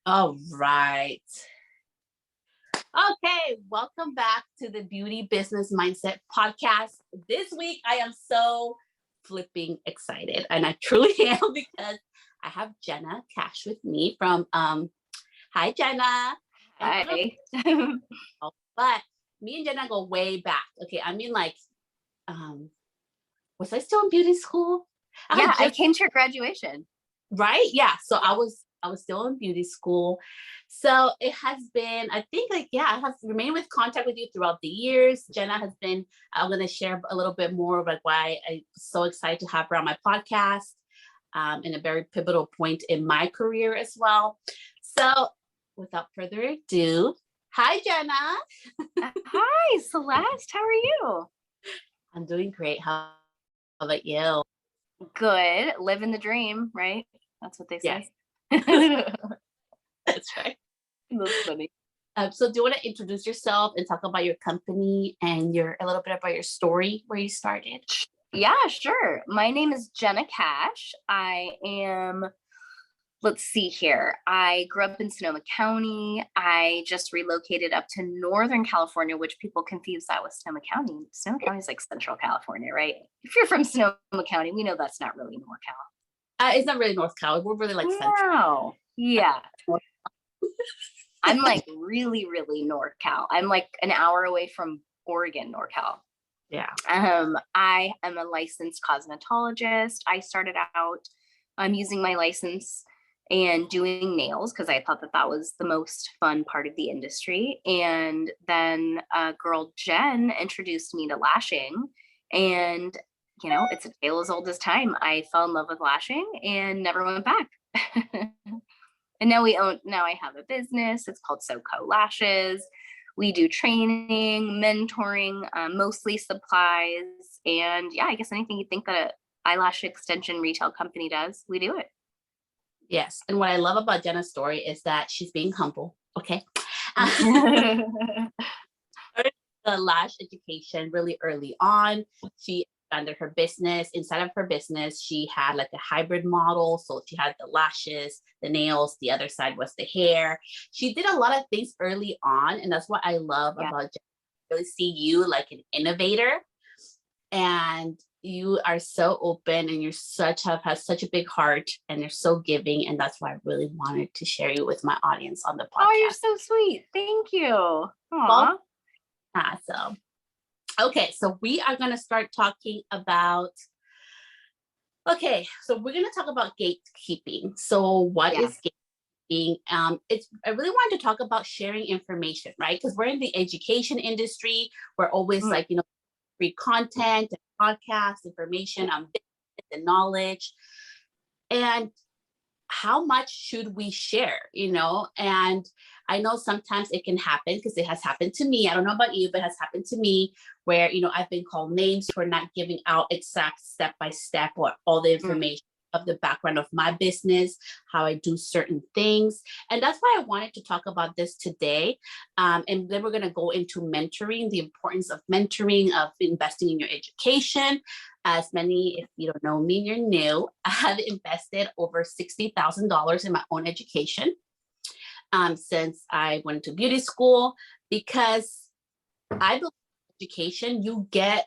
All right. Okay, welcome back to the Beauty Business Mindset podcast. This week, I am so flipping excited, and I truly am because I have Jena Cash with me from Hi Jena. And I don't Hi. know, but me and Jena go way back. Okay, I mean um was I still in beauty school? I Yeah, had I just came to your graduation. right? Yeah. So Yeah. I was still in beauty school. So it has been, I think I have remained with contact with you throughout the years. Jena has been, I'm gonna share a little bit more of like why I'm so excited to have her on my podcast, and a very pivotal point in my career as well. So without further ado, hi Jena. Hi, Celeste. How are you? I'm doing great. How about you? Good. Living the dream, right? That's what they Yes, say. That's that's right. funny. So do you want to introduce yourself and talk about your company and a little bit about your story where you started? Yeah, sure. My name is Jena Cash. Let's see here. I grew up in Sonoma County. I just relocated up to Northern California, which people confuse that with Sonoma County. Sonoma County is like Central California, right? If you're from Sonoma County, we know that's not really NorCal. It's not really North Cal. We're really like central. No. Yeah. I'm like really, really NorCal. I'm like an hour away from Oregon, NorCal. Yeah. I am a licensed cosmetologist. I started out using my license and doing nails because I thought that that was the most fun part of the industry. And then girl Jen introduced me to lashing. And, it's a tale as old as time. I fell in love with lashing and never went back. And now I have a business. It's called Soco Lashes. We do training, mentoring, mostly supplies. And yeah, I guess anything you think that an eyelash extension retail company does, we do it. Yes. And what I love about Jenna's story is that she's being humble. Okay. The lash education really early on. She expanded her business. Inside of her business, she had like a hybrid model. So she had the lashes, the nails, the other side was the hair. She did a lot of things early on. And that's what I love Yeah. about Jenna. I really see you like an innovator. And you are so open and have such a big heart and you're so giving. And that's why I really wanted to share you with my audience on the Oh, you're podcast. so sweet. Thank you. Well, Aw. so okay, so we are going to start talking about so we're going to talk about gatekeeping. So what Yeah. is gatekeeping? It's I really wanted to talk about sharing information, right? Because we're in the education industry. We're always Mm. like, free content and podcasts, information on business and knowledge. And how much should we share, And I know sometimes it can happen because it has happened to me. I don't know about you, but it has happened to me where, I've been called names for not giving out exact step by step or all the Mm. information of the background of my business, how I do certain things. And that's why I wanted to talk about this today. And then we're going to go into mentoring, the importance of mentoring, of investing in your education. As many, if you don't know me, you're new, I have invested over $60,000 in my own education since I went to beauty school because I believe education, you get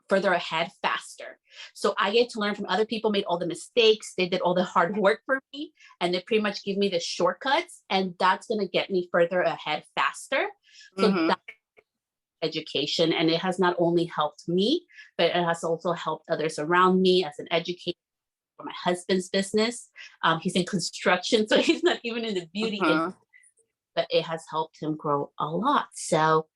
further ahead faster. So I get to learn from other people, made all the mistakes, they did all the hard work for me, and they pretty much give me the shortcuts, and that's going to get me further ahead faster. So Mm-hmm. that's education, and it has not only helped me, but it has also helped others around me as an educator for my husband's business. He's in construction, so he's not even in the beauty industry, Mm-hmm. but it has helped him grow a lot. So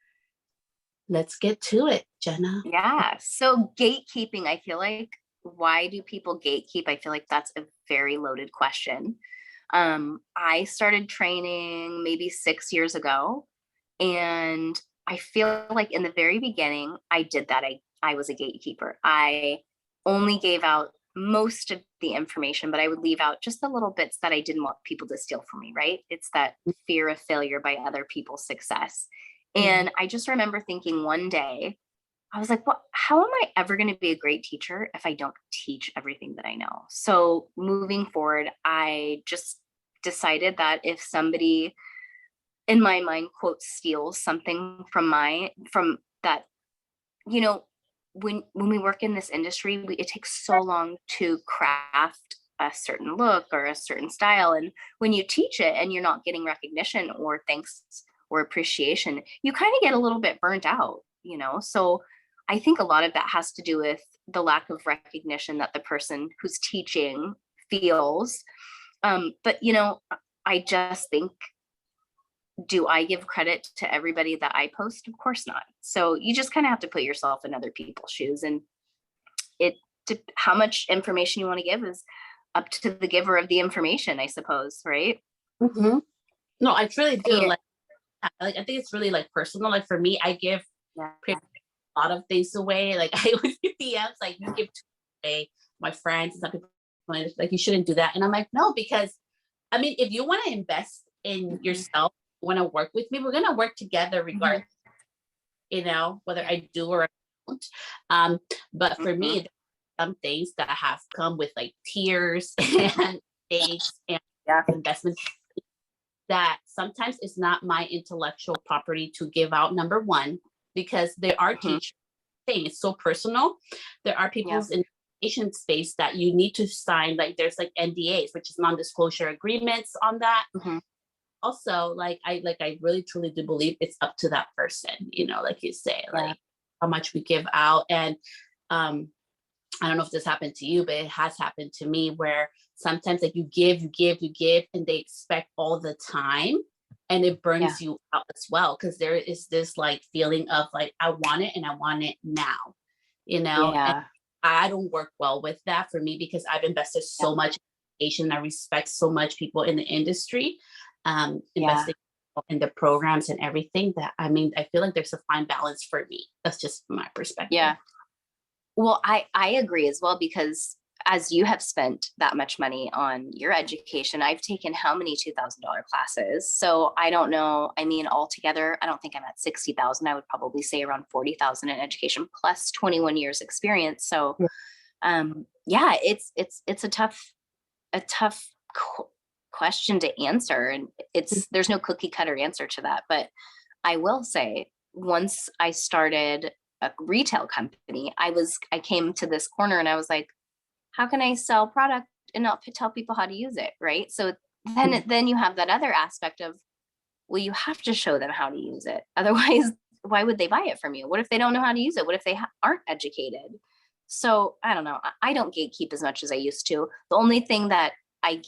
let's get to it, Jena. Yeah. So gatekeeping, I feel like, why do people gatekeep? I feel like that's a very loaded question. I started training maybe 6 years ago, and I feel like in the very beginning, I did that. I was a gatekeeper. I only gave out most of the information, but I would leave out just the little bits that I didn't want people to steal from me, right? It's that fear of failure by other people's success. Yeah. And I just remember thinking one day, I was like, well, how am I ever going to be a great teacher if I don't teach everything that I know? So moving forward, I just decided that if somebody, in my mind, quote, steals something from that, you know, when we work in this industry, it takes so long to craft a certain look or a certain style. And when you teach it and you're not getting recognition or thanks or appreciation, you kind of get a little bit burnt out, you know? So I think a lot of that has to do with the lack of recognition that the person who's teaching feels. But, you know, I just think, do I give credit to everybody that I post? Of course not. So you just kind of have to put yourself in other people's shoes, and how much information you want to give is up to the giver of the information, I suppose, right? Mm-hmm. No, I truly do. Yeah. Like, I think it's really like personal. Like for me, I give a lot of things away. Like I always get DMs like, you give away, my friends and some people like, you shouldn't do that. And I'm like, no, because I mean, if you want to invest in yourself, want to work with me, we're going to work together regardless, you know, whether I do or I don't. But for me, some things that have come with like tears and mistakes and investments that sometimes it's not my intellectual property to give out, number one, because there are teachers saying it's so personal. There are people's in education space that you need to sign, like there's like NDAs, which is non-disclosure agreements on that. Also, like I really truly do believe it's up to that person, you know, like you say, like how much we give out. And I don't know if this happened to you, but it has happened to me where sometimes like you give, and they expect all the time, and it burns you out as well. Cause there is this like feeling of like, I want it and I want it now, you know, and I don't work well with that for me because I've invested so much in education. I respect so much people in the industry, investing in the programs and everything that, I mean, I feel like there's a fine balance for me. That's just my perspective. Yeah. Well, I agree as well, because as you have spent that much money on your education, I've taken how many $2,000 classes? So I don't know. I mean, altogether, I don't think I'm at 60,000. I would probably say around 40,000 in education plus 21 years experience. So, it's a tough question to answer, and there's no cookie cutter answer to that. But I will say, once I started a retail company, I came to this corner and I was like, how can I sell product and not tell people how to use it? Right. So then you have that other aspect of, well, you have to show them how to use it. Otherwise, why would they buy it from you? What if they don't know how to use it? What if they aren't educated? So I don't know. I don't gatekeep as much as I used to. The only thing that I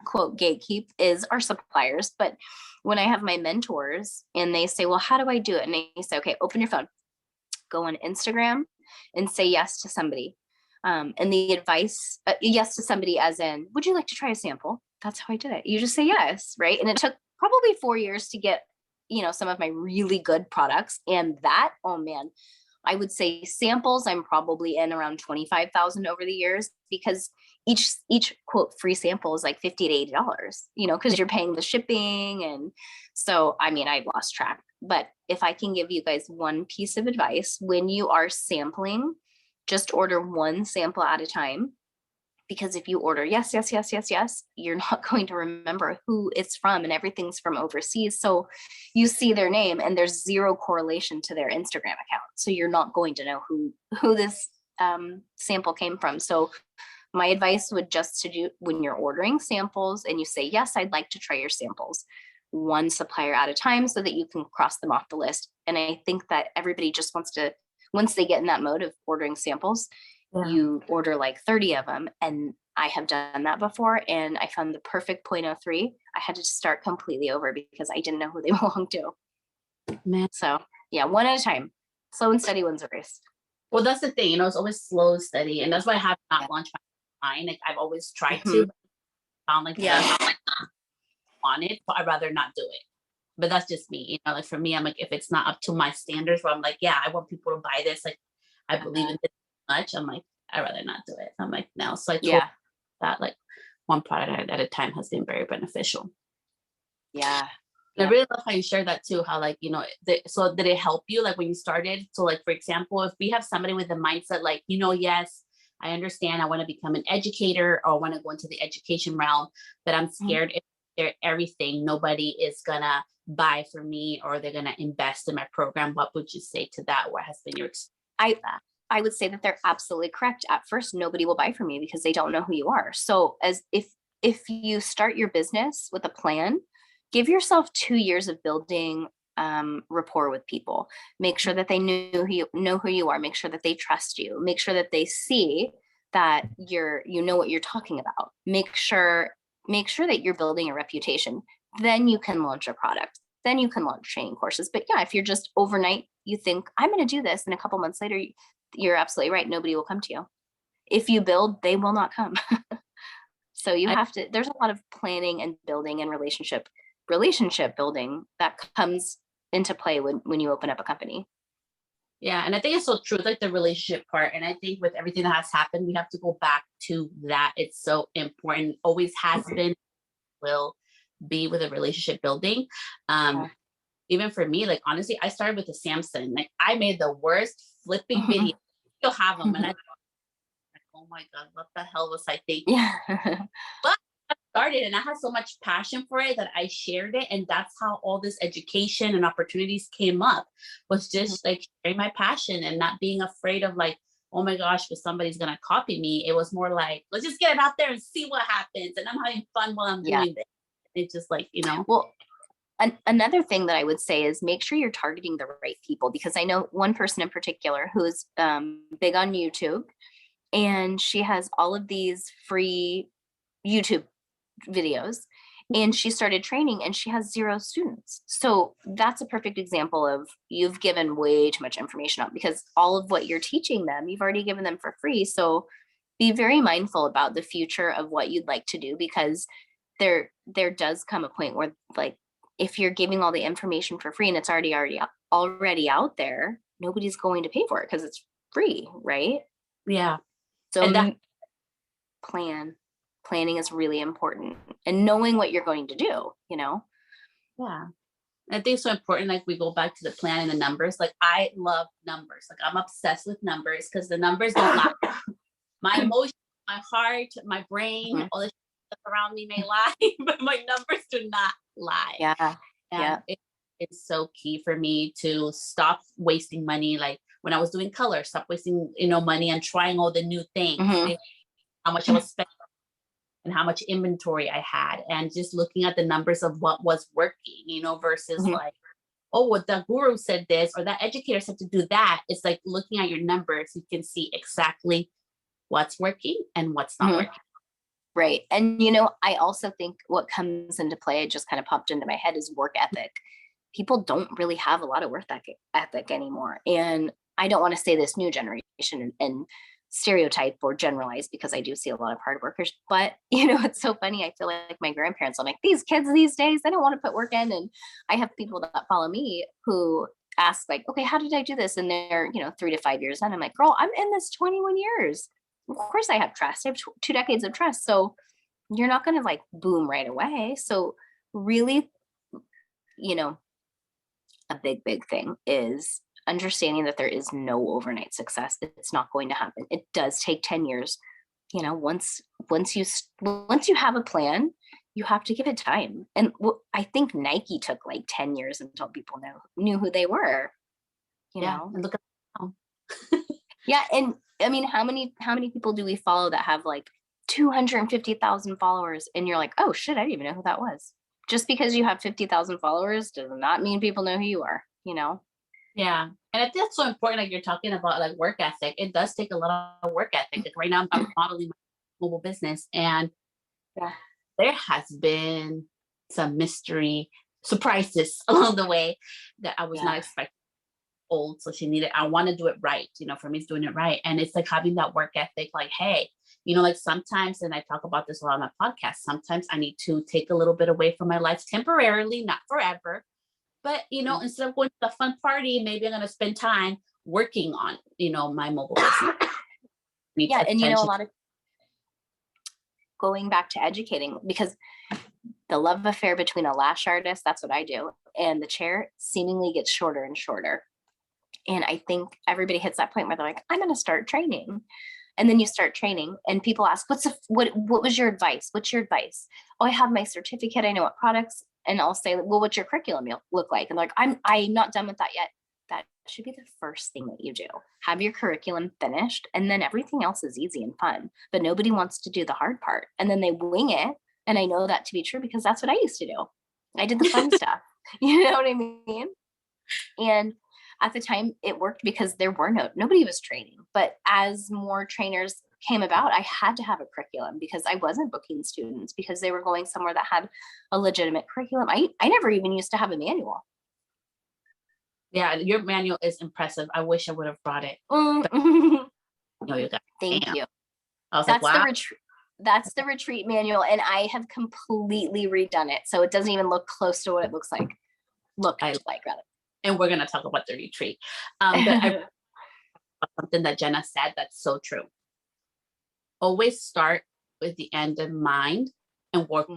quote, gatekeep is our suppliers. But when I have my mentors and they say, well, how do I do it? And they say, okay, open your phone, go on Instagram and say yes to somebody. And the advice, yes to somebody as in, would you like to try a sample? That's how I did it. You just say yes, right? And it took probably 4 years to get, you know, some of my really good products. And that, oh man, I would say samples, I'm probably in around 25,000 over the years, because each quote free sample is like $50 to $80, you know, because you're paying the shipping. And so, I mean, I've lost track. But if I can give you guys one piece of advice, when you are sampling, just order one sample at a time. Because if you order yes, you're not going to remember who it's from, and everything's from overseas. So you see their name and there's zero correlation to their Instagram account. So you're not going to know who this sample came from. So my advice would just to do, when you're ordering samples and you say, yes, I'd like to try your samples, one supplier at a time so that you can cross them off the list. And I think that everybody just wants to, once they get in that mode of ordering samples, you order like 30 of them. And I have done that before, and I found the perfect 0.03. I had to start completely over because I didn't know who they belonged to. Man. So yeah, one at a time. Slow and steady wins a race. Well, that's the thing, you know, it's always slow, steady. And that's why I have not launched mine. Like I've always tried to, but found like on it, but I'd rather not do it. But that's just me, you know, like for me, I'm like, if it's not up to my standards where I'm like, yeah, I want people to buy this, like I believe in this much, I'm like, I'd rather not do it. I'm like, no. So I told that like one product at a time has been very beneficial. Yeah. And I really love how you share that too, how like, you know, so did it help you like when you started? So like, for example, if we have somebody with the mindset, like, you know, yes, I understand I want to become an educator or want to go into the education realm, but I'm scared if share everything, nobody is gonna buy from me or they're gonna invest in my program. What would you say to that? What has been your experience? I would say that they're absolutely correct. At first, nobody will buy from you because they don't know who you are. So as if you start your business with a plan, give yourself 2 years of building rapport with people. Make sure that they know who you are. Make sure that they trust you. Make sure that they see that you know what you're talking about. Make sure that you're building a reputation. Then you can launch a product. Then you can launch training courses. But yeah, if you're just overnight, you think I'm going to do this, and a couple months later, you're absolutely right. Nobody will come to you. If you build, they will not come. So you have to, there's a lot of planning and building and relationship building that comes into play when you open up a company. Yeah. And I think it's so true, like the relationship part. And I think with everything that has happened, we have to go back to that. It's so important. Always has been, will be with a relationship building. Yeah. Even for me, like, honestly, I started with the Samsung. Like, I made the worst flipping video. Still have them. And I thought, oh my God, what the hell was I thinking? Yeah. But I started, and I had so much passion for it that I shared it. And that's how all this education and opportunities came up, was just like sharing my passion and not being afraid of like, oh my gosh, because somebody's going to copy me. It was more like, let's just get it out there and see what happens. And I'm having fun while I'm doing this. It's just like, Well, another thing that I would say is make sure you're targeting the right people, because I know one person in particular who's big on YouTube, and she has all of these free YouTube videos, and she started training and she has 0 students. So that's a perfect example of you've given way too much information out, because all of what you're teaching them, you've already given them for free. So be very mindful about the future of what you'd like to do, because there does come a point where, like, if you're giving all the information for free and it's already out there, nobody's going to pay for it because it's free, right? Yeah. So And that, planning is really important, and knowing what you're going to do, yeah. I think it's so important. Like, we go back to the plan and the numbers. Like, I love numbers. Like, I'm obsessed with numbers because the numbers don't lie. My emotions, my heart, my brain, all the stuff around me may lie, but my numbers do not lie. Yeah. And it's so key for me to stop wasting money. Like, when I was doing color, stop wasting, money and trying all the new things, how much I was spending and how much inventory I had, and just looking at the numbers of what was working, versus like, oh, what the guru said this, or that educator said to do that. It's like looking at your numbers, you can see exactly what's working and what's not working. Right. And, I also think what comes into play, it just kind of popped into my head, is work ethic. People don't really have a lot of work ethic anymore. And I don't want to say this new generation and stereotype or generalize, because I do see a lot of hard workers, but it's so funny. I feel like my grandparents, I'm like, these kids these days, they don't want to put work in. And I have people that follow me who ask, like, okay, how did I do this? And they're, 3 to 5 years in. I'm like, girl, I'm in this 21 years. Of course I have trust. I have 2 decades of trust. So you're not going to like boom right away. So really, a big thing is understanding that there is no overnight success. It's not going to happen. It does take 10 years. Once you have a plan, you have to give it time. And I think Nike took like 10 years until people knew who they were, And look at Yeah. And I mean, how many people do we follow that have like 250,000 followers, and you're like, oh shit, I didn't even know who that was. Just because you have 50,000 followers does not mean people know who you are, Yeah. And I think that's so important. Like, you're talking about like work ethic. It does take a lot of work ethic. Like, right now I'm modeling my mobile business, and there has been some mystery surprises along the way that I was not expecting. Old, so I want to do it right. For me, it's doing it right. And it's like having that work ethic, like, hey, like sometimes, and I talk about this a lot on my podcast, sometimes I need to take a little bit away from my life temporarily, not forever. But, instead of going to the fun party, maybe I'm going to spend time working on, my mobile business. And, a lot of going back to educating, because the love affair between a lash artist, that's what I do, and the chair seemingly gets shorter and shorter. And I think everybody hits that point where they're like, I'm going to start training. And then you start training and people ask, what was your advice? What's your advice? Oh, I have my certificate. I know what products. And I'll say, well, what's your curriculum look like? And they're like, I'm not done with that yet. That should be the first thing that you do. Have your curriculum finished, and then everything else is easy and fun. But nobody wants to do the hard part. And then they wing it. And I know that to be true because that's what I used to do. I did the fun stuff. You know what I mean? And at the time it worked because there were nobody was training. But as more trainers came about, I had to have a curriculum because I wasn't booking students because they were going somewhere that had a legitimate curriculum. I never even used to have a manual. Yeah, your manual is impressive. I wish I would have brought it. But, No, you got thank you. I was like, wow. That's the retreat manual, and I have completely redone it, so it doesn't even look close to what it looks like. Rather. And we're gonna talk about the retreat. But something that Jena said that's so true. Always start with the end in mind and work.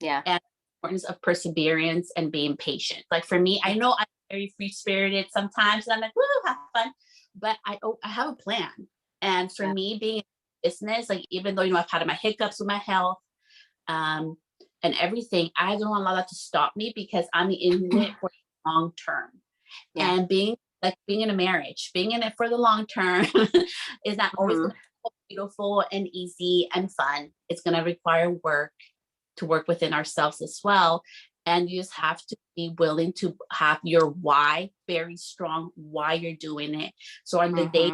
Yeah. And the importance of perseverance and being patient. Like for me, I know I'm very free spirited sometimes, and I'm like, woo, have fun. But I have a plan. And for me, being in business, like even though I've had my hiccups with my health, and everything, I don't allow that to stop me because I'm in it for the long term. Yeah. And being in a marriage, being in it for the long term is not always beautiful and easy and fun. It's going to require work to work within ourselves as well. And you just have to be willing to have your why very strong, why you're doing it. So on the day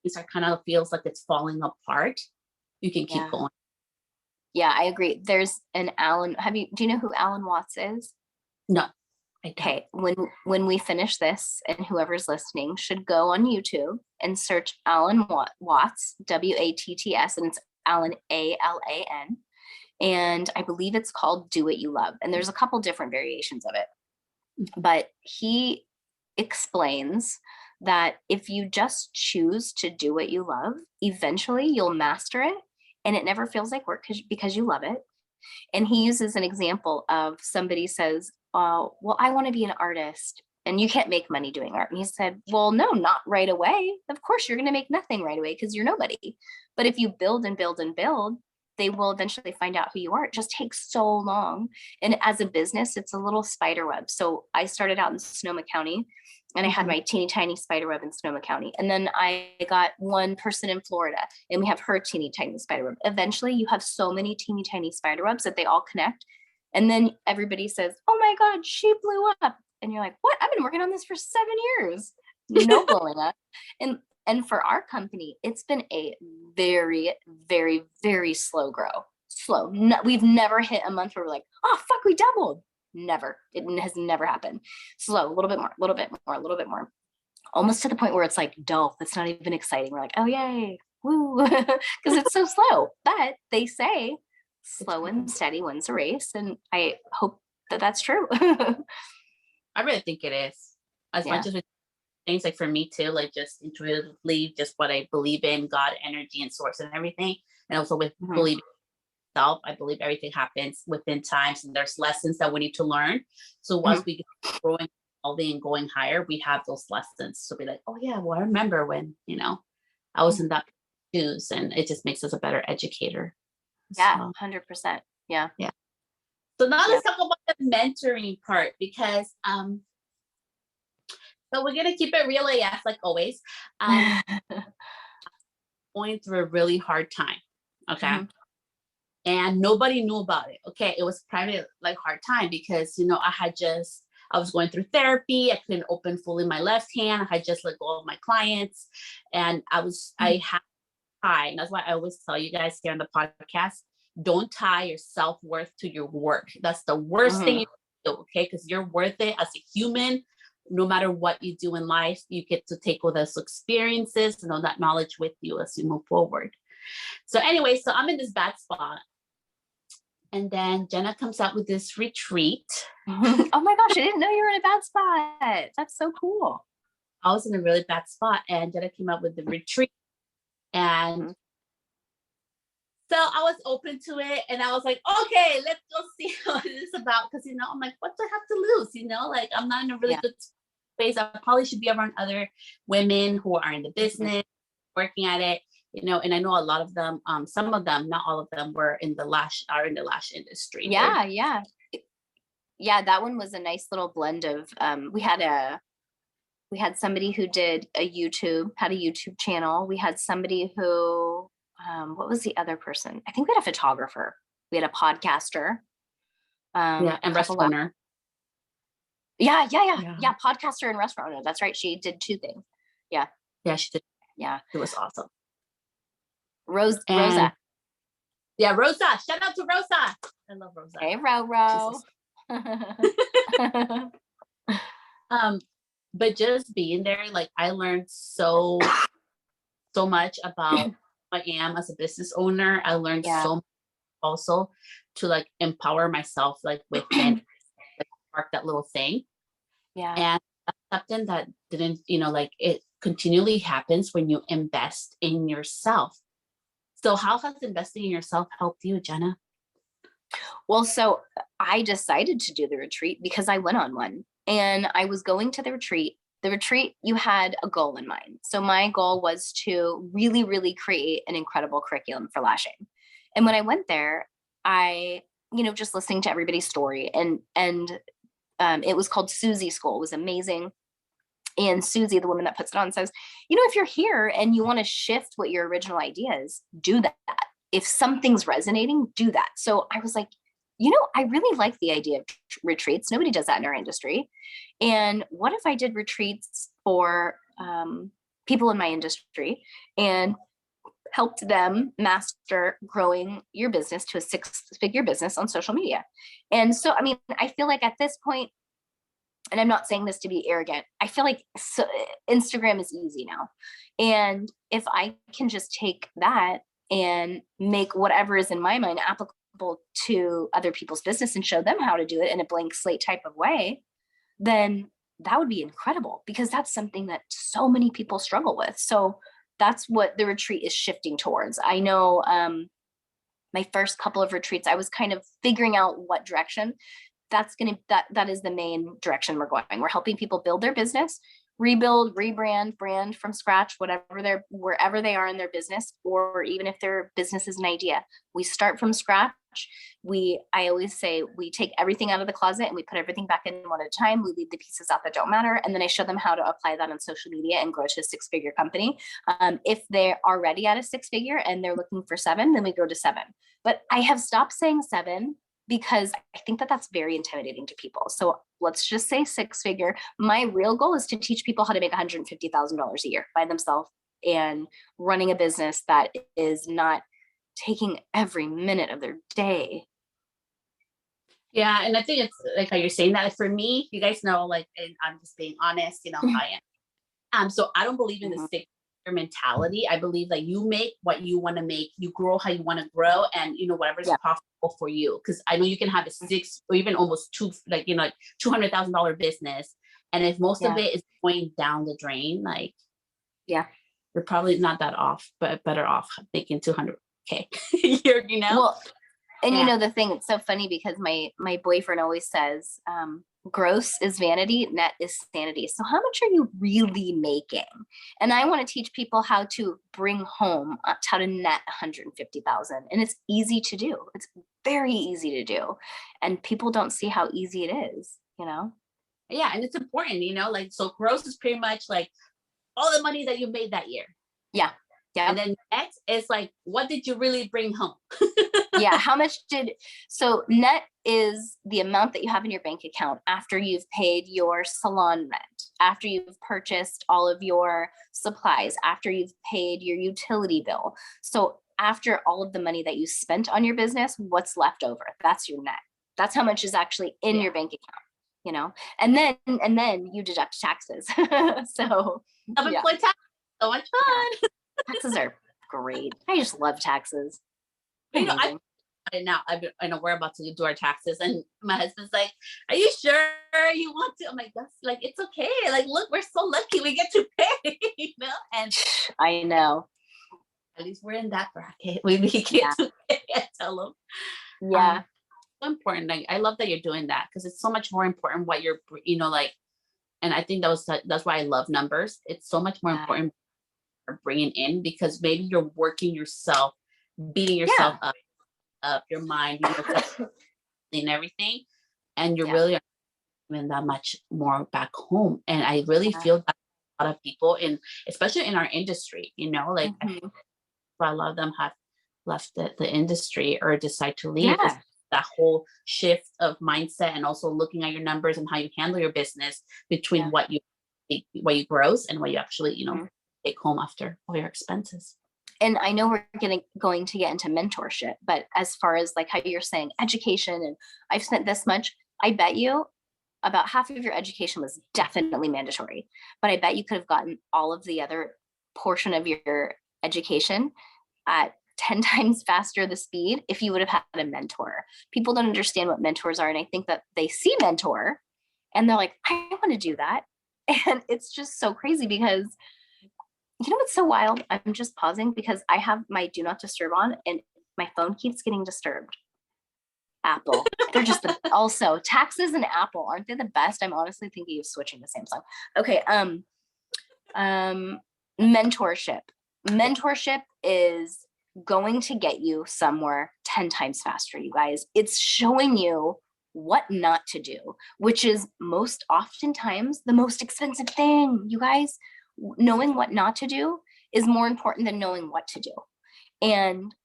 it kind of feels like it's falling apart, you can keep going. Yeah, I agree. There's an Alan. Do you know who Alan Watts is? No. Okay. When we finish this, and whoever's listening should go on YouTube and search Alan Watts, WATTS, and it's Alan ALAN. And I believe it's called Do What You Love. And there's a couple different variations of it. But he explains that if you just choose to do what you love, eventually you'll master it. And it never feels like work because you love it. And he uses an example of somebody says, well, I want to be an artist. And you can't make money doing art. And he said, well, no, not right away. Of course, you're going to make nothing right away because you're nobody. But if you build and build and build, they will eventually find out who you are. It just takes so long. And as a business, it's a little spider web. So I started out in Sonoma County, and I had my teeny tiny spider web in Sonoma County. And then I got one person in Florida, and we have her teeny tiny spider web. Eventually you have so many teeny tiny spider webs that they all connect. And then everybody says, oh my God, she blew up. And you're like, what? I've been working on this for 7 years. No blowing up. And for our company, it's been a very, very, very slow grow. Slow. No, we've never hit a month where we're like, oh, fuck, we doubled. Never. It has never happened. Slow, a little bit more, a little bit more, a little bit more. Almost to the point where it's like dull. It's not even exciting. We're like, oh, yay. Woo. Because it's so slow. But they say slow and steady wins a race. And I hope that that's true. I really think it is. As much as things, like for me too, like just intuitively, just what I believe in, God, energy, and source and everything. And also with believing self, I believe everything happens within times, and there's lessons that we need to learn. So once we get growing, evolving, and going higher, we have those lessons. So be like, oh yeah, well, I remember when, I was in that shoes, and it just makes us a better educator. Yeah, 100%. Yeah. Yeah. So now let's talk about the mentoring part, because so we're gonna keep it real AF like always. Going through a really hard time. Okay. And nobody knew about it. Okay. It was probably like hard time because, I was going through therapy. I couldn't open fully my left hand. I had just let go of my clients, and I had tie. And that's why I always tell you guys here on the podcast, don't tie your self-worth to your work. That's the worst thing you can do. Okay. Because you're worth it as a human. No matter what you do in life, you get to take all those experiences and all that knowledge with you as you move forward. So anyway, so I'm in this bad spot. And then Jena comes out with this retreat. Oh my gosh, I didn't know you were in a bad spot. That's so cool. I was in a really bad spot, and Jena came out with the retreat. And so I was open to it, and I was like, okay, let's go see what it is about. Because, I'm like, what do I have to lose? Like, I'm not in a really good space. I probably should be around other women who are in the business, working at it. you know, and I know a lot of them, some of them, not all of them, are in the lash industry. Yeah. Yeah, that one was a nice little blend of we had somebody who had a YouTube channel. We had somebody who what was the other person? I think we had a photographer. We had a podcaster. Yeah, and restaurant owner. Yeah. Podcaster and restaurant owner. That's right. She did two things. Yeah. Yeah, she did. Yeah. It was awesome. Rosa. Yeah, Rosa. Shout out to Rosa. I love Rosa. Hey, Ro. But just being there, like I learned so much about who I am as a business owner. I learned so much also to like empower myself, like within like spark that little thing. Yeah. And that's something that didn't, you know, like it continually happens when you invest in yourself. So how has investing in yourself helped you, Jena? Well, so I decided to do the retreat because I went on one, and I was going to the retreat. The retreat, you had a goal in mind. So my goal was to really, really create an incredible curriculum for lashing. And when I went there, I, just listening to everybody's story, and it was called Susie School. It was amazing. And Susie, the woman that puts it on, says, if you're here and you want to shift what your original idea is, do that. If something's resonating, do that. So I was like, I really like the idea of retreats. Nobody does that in our industry. And what if I did retreats for people in my industry and helped them master growing your business to a 6-figure business on social media? And so, I feel like at this point, and I'm not saying this to be arrogant, I feel like Instagram is easy now. And if I can just take that and make whatever is in my mind applicable to other people's business and show them how to do it in a blank slate type of way, then that would be incredible, because that's something that so many people struggle with. So that's what the retreat is shifting towards. I know my first couple of retreats, I was kind of figuring out what direction. That is the main direction we're going. We're helping people build their business, rebuild, rebrand, brand from scratch, wherever they are in their business, or even if their business is an idea. We start from scratch. I always say we take everything out of the closet and we put everything back in one at a time. We leave the pieces out that don't matter. And then I show them how to apply that on social media and grow to a 6-figure company. If they're already at a 6-figure and they're looking for 7, then we go to 7. But I have stopped saying 7 because I think that that's very intimidating to people. So let's just say 6-figure. My real goal is to teach people how to make $150,000 a year by themselves and running a business that is not taking every minute of their day. Yeah. And I think it's like how you're saying that. For me, you guys know, like, and I'm just being honest, how I am. So I don't believe in the 6-figure mentality. I believe that you make what you want to make, you grow how you want to grow, and whatever's profitable for you. Because I know you can have a 6 or even almost 2, like $200,000 business, and if most of it is going down the drain, like you're probably not that off, but better off making 200K. Well, and the thing, it's so funny because my boyfriend always says, gross is vanity, net is sanity. So how much are you really making? And I want to teach people how to bring home, how to net 150,000. And it's easy to do. It's very easy to do. And people don't see how easy it is, Yeah. And it's important, like, so gross is pretty much like all the money that you made that year. Yeah. Yeah. And then net is like, what did you really bring home? Yeah. So net is the amount that you have in your bank account after you've paid your salon rent, after you've purchased all of your supplies, after you've paid your utility bill. So after all of the money that you spent on your business, what's left over? That's your net. That's how much is actually in your bank account, and then you deduct taxes. So tax, so much fun. Taxes are great. I just love taxes. Now I know we're about to do our taxes, and my husband's like, "Are you sure you want to?" I'm like, "That's like, it's okay. Like, look, we're so lucky we get to pay." And I know. At least we're in that bracket. We get to pay. I tell them. Yeah. So important. I love that you're doing that, because it's so much more important what you're, like, and I think that's why I love numbers. It's so much more important are bringing in, because maybe you're working yourself, beating yourself up your mind, and everything, and you're really not that much more back home. And I really feel that a lot of people especially in our industry, like a lot of them have left the industry or decide to leave. That whole shift of mindset, and also looking at your numbers and how you handle your business between what you gross and what you actually, take home after all your expenses. And I know we're going to get into mentorship, but as far as like how you're saying education, and I've spent this much, I bet you about half of your education was definitely mandatory, but I bet you could have gotten all of the other portion of your education at 10 times faster the speed if you would have had a mentor. People don't understand what mentors are. And I think that they see mentor and they're like, I want to do that. And it's just so crazy because you know what's so wild? I'm just pausing because I have my do not disturb on and my phone keeps getting disturbed. Apple. They're just also taxes and Apple. Aren't they the best? I'm honestly thinking of switching to Samsung. Okay. Mentorship. Mentorship is going to get you somewhere 10 times faster, you guys. It's showing you what not to do, which is most oftentimes the most expensive thing, you guys. Knowing what not to do is more important than knowing what to do. And,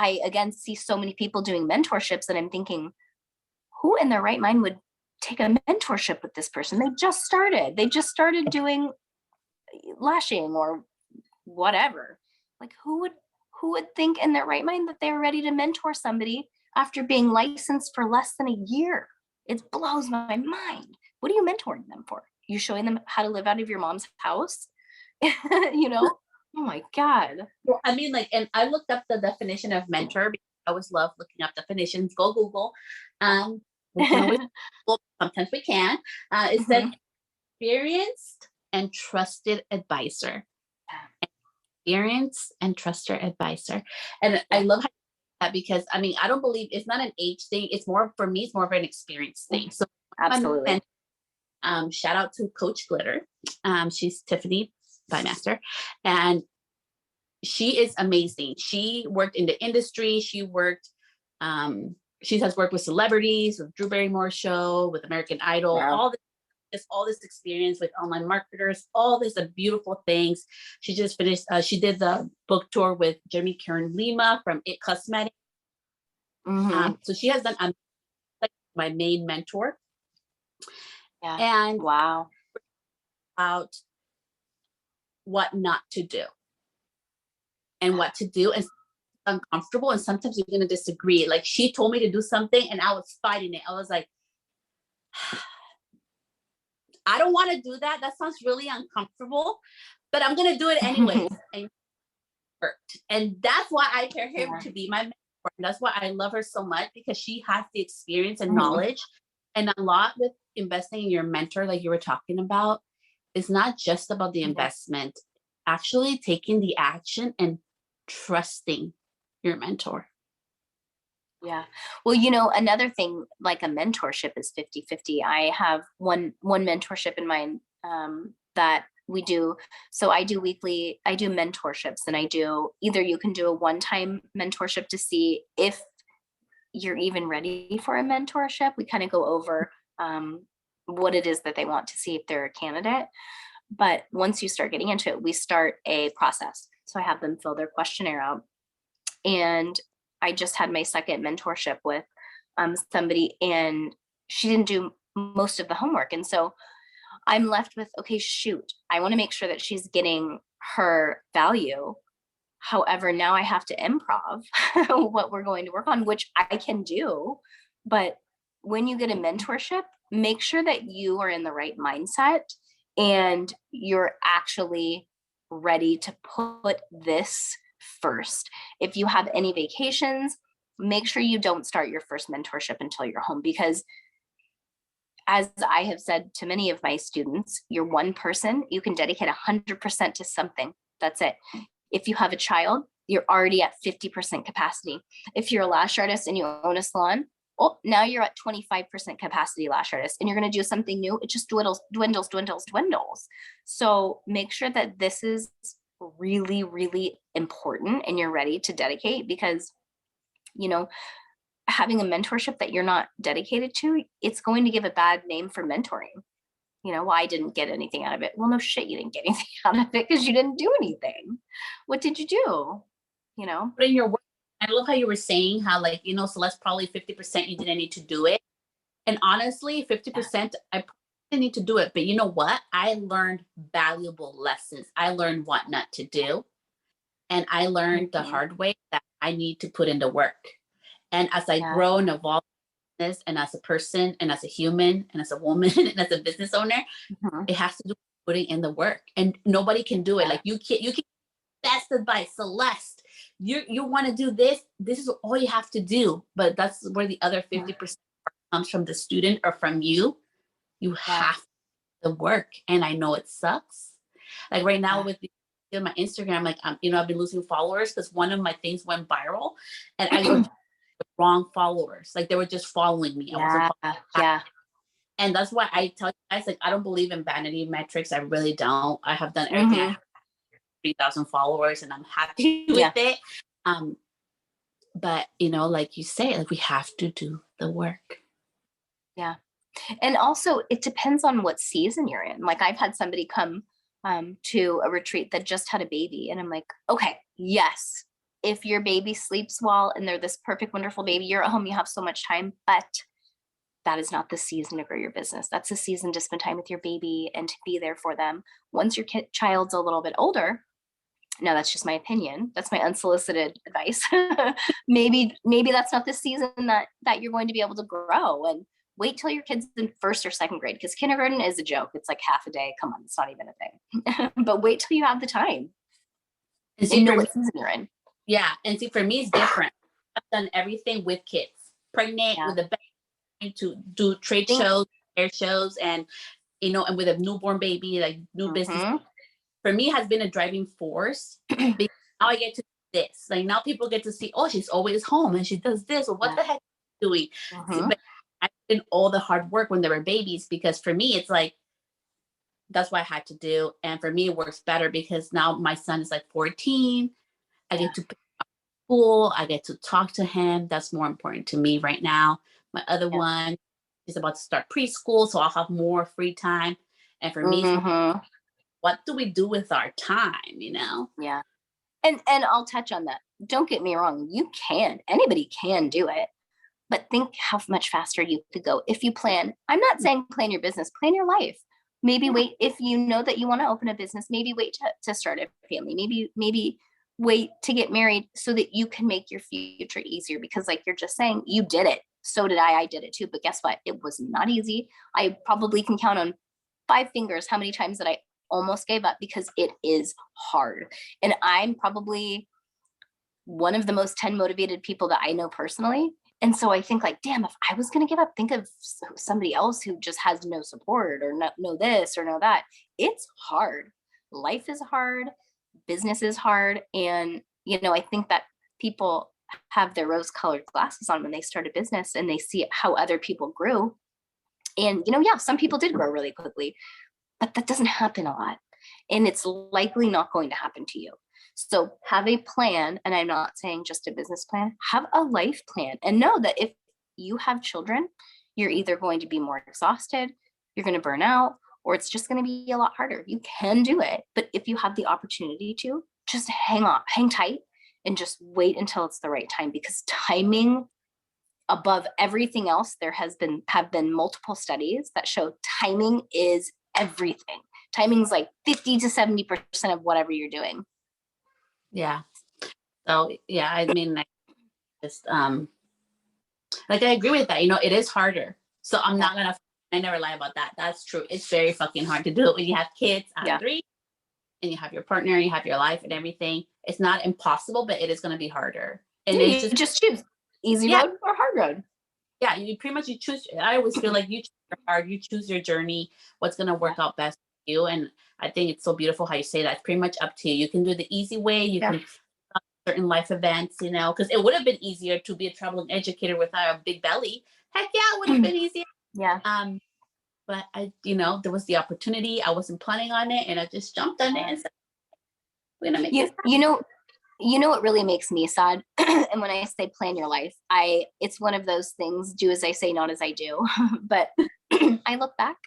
I again see so many people doing mentorships and I'm thinking, who in their right mind would take a mentorship with this person? They just started doing lashing or whatever. Like who would think in their right mind that they were ready to mentor somebody after being licensed for less than a year? It blows my mind. What are you mentoring them for? You showing them how to live out of your mom's house? Oh my God. Well, I mean, and I looked up the definition of mentor because I always love looking up definitions. Go Google. We can always Google, sometimes we can. It said experienced and trusted advisor. Experienced and trusted advisor. And I love that because I don't believe it's not an age thing. It's more, for me, it's more of an experience thing. So absolutely. Shout out to Coach Glitter. She's Tiffany Bymaster, and she is amazing. She worked in the industry. She has worked with celebrities, with Drew Barrymore's show, with American Idol, all this experience with online marketers, all this beautiful things. She just finished, she did the book tour with Jeremy Karen Lima from It Cosmetics. So she has done my main mentor. And wow. About what not to do and what to do, and uncomfortable, and sometimes you're going to disagree. Like she told me to do something and I was fighting it. I was like, I don't want to do that. That sounds really uncomfortable, but I'm going to do it anyways. And that's why I pair him to be my mentor. And that's why I love her so much, because she has the experience and knowledge. And a lot with investing in your mentor, like you were talking about, is not just about the investment, actually taking the action and trusting your mentor. Yeah. Well, another thing like a mentorship is 50-50. I have one mentorship in mind that we do. So I do mentorships, and either you can do a one-time mentorship to see if you're even ready for a mentorship. We kind of go over what it is that they want to see if they're a candidate. But once you start getting into it, we start a process. So I have them fill their questionnaire out. And I just had my second mentorship with somebody, and she didn't do most of the homework. And so I'm left with, okay, shoot, I want to make sure that she's getting her value. However, now I have to improv what we're going to work on, which I can do. But when you get a mentorship, make sure that you are in the right mindset and you're actually ready to put this first. If you have any vacations, make sure you don't start your first mentorship until you're home, because as I have said to many of my students, you're one person, you can dedicate 100% to something. That's it. If you have a child, you're already at 50% capacity. If you're a lash artist and you own a salon, oh, now you're at 25% capacity lash artist and you're going to do something new. It just dwindles. So make sure that this is really, really important and you're ready to dedicate, because, you know, having a mentorship that you're not dedicated to, it's going to give a bad name for mentoring. You know, well, I didn't get anything out of it. Well, no shit, you didn't get anything out of it because you didn't do anything. What did you do? You know? But in your work, I love how you were saying how, like, you know, so that's probably 50% you didn't need to do it. And honestly, 50%, I probably didn't need to do it. But you know what? I learned valuable lessons. I learned what not to do. And I learned the hard way that I need to put in the work. And as I grow and evolve this, and as a person and as a human and as a woman and as a business owner, it has to do with putting in the work. And nobody can do it. Like you can't best advice, Celeste. You want to do this. This is all you have to do. But that's where the other 50% comes from the student or from you. You have to work. And I know it sucks. Like right now with my Instagram, like you know, I've been losing followers because one of my things went viral, and I got the wrong followers. Like they were just following me. And that's why I tell you guys, like, I don't believe in vanity metrics. I really don't. I have done everything. 3,000 followers and I'm happy with it. But you know, like you say, like we have to do the work. Yeah. And also it depends on what season you're in. Like I've had somebody come to a retreat that just had a baby, and I'm like, okay, yes, if your baby sleeps well and they're this perfect, wonderful baby, you're at home, you have so much time, but that is not the season to grow your business. That's the season to spend time with your baby and to be there for them. Once your child's a little bit older, now that's just my opinion, that's my unsolicited advice. maybe that's not the season that you're going to be able to grow, and wait till your kid's in first or second grade, because kindergarten is a joke. It's like half a day. Come on, it's not even a thing. But wait till you have the time and see, know what season you're in. Yeah, and see, for me, it's different. I've done everything with kids, pregnant, with a baby, to do trade shows, air shows, and you know, and with a newborn baby, like new business. For me, has been a driving force. Because now I get to do this. Like now people get to see, oh, she's always home and she does this. Or what the heck is she doing? But I did all the hard work when they were babies, because for me, it's like, that's what I had to do. And for me, it works better because now my son is like 14. I get to pick up school. I get to talk to him. That's more important to me right now. My other one is about to start preschool, so I'll have more free time. And for me, what do we do with our time, you know? Yeah. And I'll touch on that. Don't get me wrong. Anybody can do it, but think how much faster you could go if you plan. I'm not saying plan your business, plan your life. Maybe wait, if you know that you want to open a business, maybe wait to start a family. Maybe wait to get married so that you can make your future easier, because like you're just saying, you did it. So did I did it too. But guess what? It was not easy. I probably can count on 5 fingers how many times that I almost gave up, because it is hard. And I'm probably one of the most 10 motivated people that I know personally. And so I think like, damn, if I was going to give up, think of somebody else who just has no support or no this or no that. It's hard. Life is hard. Business is hard. And, you know, I think that people have their rose-colored glasses on when they start a business and they see how other people grew. And, you know, yeah, some people did grow really quickly, but that doesn't happen a lot. And it's likely not going to happen to you. So have a plan. And I'm not saying just a business plan, have a life plan, and know that if you have children, you're either going to be more exhausted, you're going to burn out, or it's just going to be a lot harder. You can do it. But if you have the opportunity to, just hang tight and just wait until it's the right time, because timing above everything else, have been multiple studies that show timing is everything. Timing's like 50 to 70% of whatever you're doing. Yeah. So yeah, I mean, I just like, I agree with that. You know, it is harder. So I never lie about that. That's true. It's very fucking hard to do it when you have kids. I have 3, and you have your partner, you have your life and everything. It's not impossible, but it is going to be harder. And you just choose easy road or hard road. Yeah, you pretty much, you choose. I always feel like you choose your hard, you choose your journey, what's going to work out best for you. And I think it's so beautiful how you say that. It's pretty much up to you. You can do the easy way. You can certain life events, you know, because it would have been easier to be a traveling educator without a big belly. Heck yeah, it would have been easier. Yeah. But I, you know, there was the opportunity. I wasn't planning on it, and I just jumped on it and said, "We're gonna make this happen." You know what really makes me sad? And when I say plan your life, it's one of those things, do as I say, not as I do. But I look back,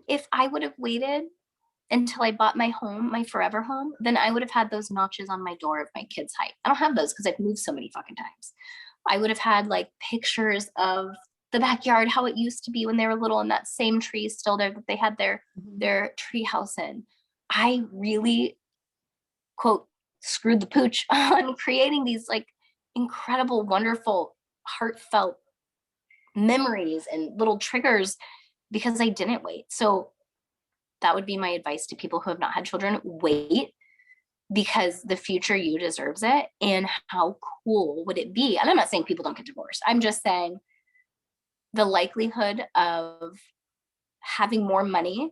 if I would have waited until I bought my home, my forever home, then I would have had those notches on my door of my kids' height. I don't have those because I've moved so many fucking times. I would have had like pictures of the backyard, how it used to be when they were little, and that same tree is still there that they had their tree house in. I really, quote, screwed the pooch on creating these like incredible, wonderful, heartfelt memories and little triggers because I didn't wait. So that would be my advice to people who have not had children. Wait, because the future you deserves it. And how cool would it be? And I'm not saying people don't get divorced. I'm just saying the likelihood of having more money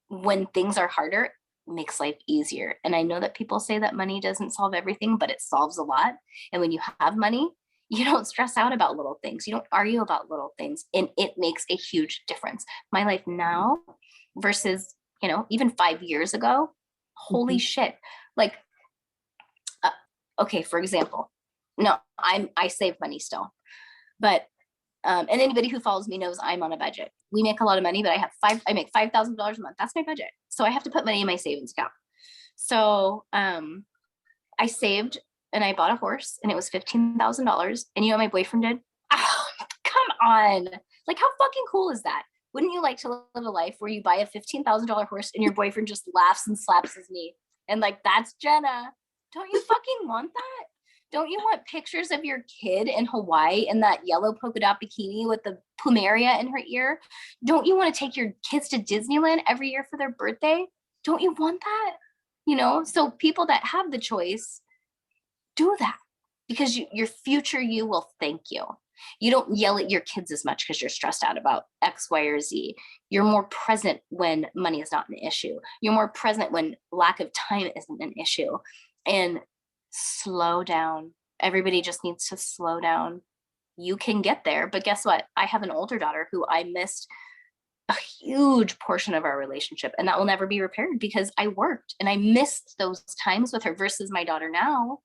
when things are harder makes life easier. And I know that people say that money doesn't solve everything, but it solves a lot. And when you have money, you don't stress out about little things. You don't argue about little things. And it makes a huge difference. My life now versus, you know, even 5 years ago, holy shit. Like, okay, for example, no, I save money still, but and anybody who follows me knows I'm on a budget. We make a lot of money, but I make $5,000 a month. That's my budget. So I have to put money in my savings account. So I saved and I bought a horse and it was $15,000. And you know what my boyfriend did? Oh, come on. Like, how fucking cool is that? Wouldn't you like to live a life where you buy a $15,000 horse and your boyfriend just laughs and slaps his knee? And like, that's Jena. Don't you fucking want that? Don't you want pictures of your kid in Hawaii in that yellow polka dot bikini with the plumeria in her ear? Don't you want to take your kids to Disneyland every year for their birthday? Don't you want that? You know, so people that have the choice, do that, because your future you will thank you. You don't yell at your kids as much because you're stressed out about X, Y, or Z. You're more present when money is not an issue. You're more present when lack of time isn't an issue. And slow down. Everybody just needs to slow down. You can get there, but guess what? I have an older daughter who I missed a huge portion of our relationship, and that will never be repaired because I worked and I missed those times with her versus my daughter now.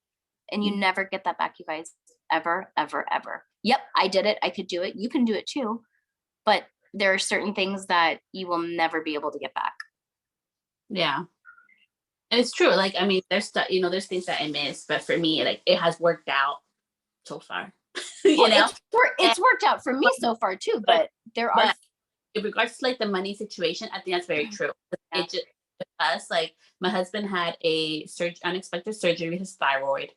And you never get that back, you guys, ever, ever, ever. Yep, I did it. I could do it. You can do it too. But there are certain things that you will never be able to get back. Yeah. And it's true. Like, I mean, there's stuff, you know, there's things that I miss, but for me, like, it has worked out so far. You know, it's worked out for me so far too, but there are. In regards to like the money situation, I think that's very true. Yeah. It just, with us, like, my husband had a unexpected surgery with his thyroid.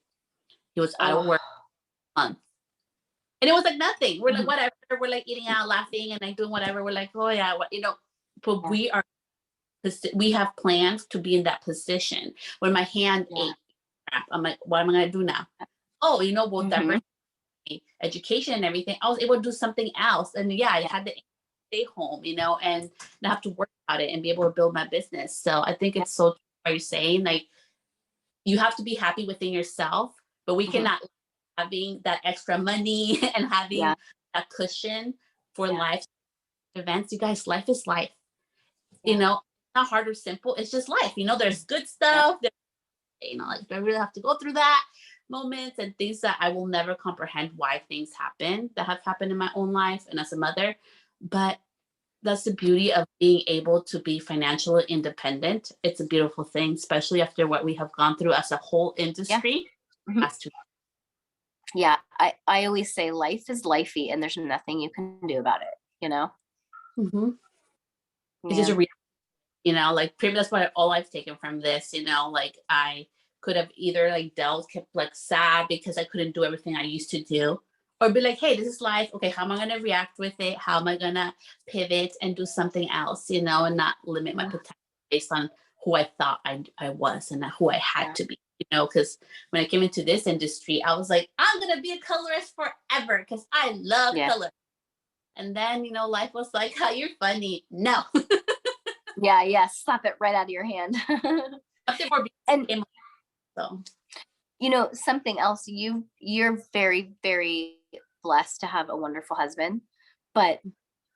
He was out of work a month. And it was like nothing. We're like, whatever. We're like eating out, laughing, and like doing whatever. We're like, oh yeah, what, you know, but we have plans to be in that position. When my hand ate crap, I'm like, what am I going to do now? Oh, you know, both diversity, education and everything. I was able to do something else. And yeah, I had to stay home, you know, and not have to worry about it and be able to build my business. So I think it's so true what you're saying. Like, you have to be happy within yourself, but we cannot having that extra money and having that cushion for life events. You guys, life is life. You know, not hard or simple. It's just life. You know, there's good stuff. You know, like, I really have to go through that moments and things that I will never comprehend why things happen that have happened in my own life and as a mother. But that's the beauty of being able to be financially independent. It's a beautiful thing, especially after what we have gone through as a whole industry. Yeah, I always say life is lifey and there's nothing you can do about it, you know? It's just a reality, you know, like, pretty much that's what all I've taken from this, you know, like, I could have either like kept like sad because I couldn't do everything I used to do, or be like, hey, this is life. Okay, how am I going to react with it? How am I going to pivot and do something else, you know, and not limit my potential based on who I thought I was and not who I had to be, you know, because when I came into this industry, I was like, I'm going to be a colorist forever because I love color. And then, you know, life was like, oh, you're funny. No. Yeah. Slap it right out of your hand. And so You know, something else, you're very, very blessed to have a wonderful husband, but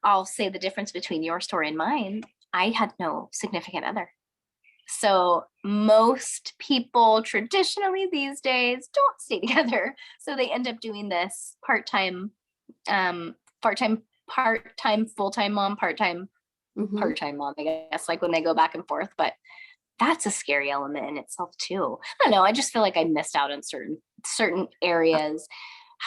I'll say the difference between your story and mine. I had no significant other. So most people traditionally these days don't stay together. So they end up doing this part-time, part-time, full-time mom, part-time, part-time mom, I guess, like when they go back and forth. But that's a scary element in itself too. I don't know. I just feel like I missed out on certain areas.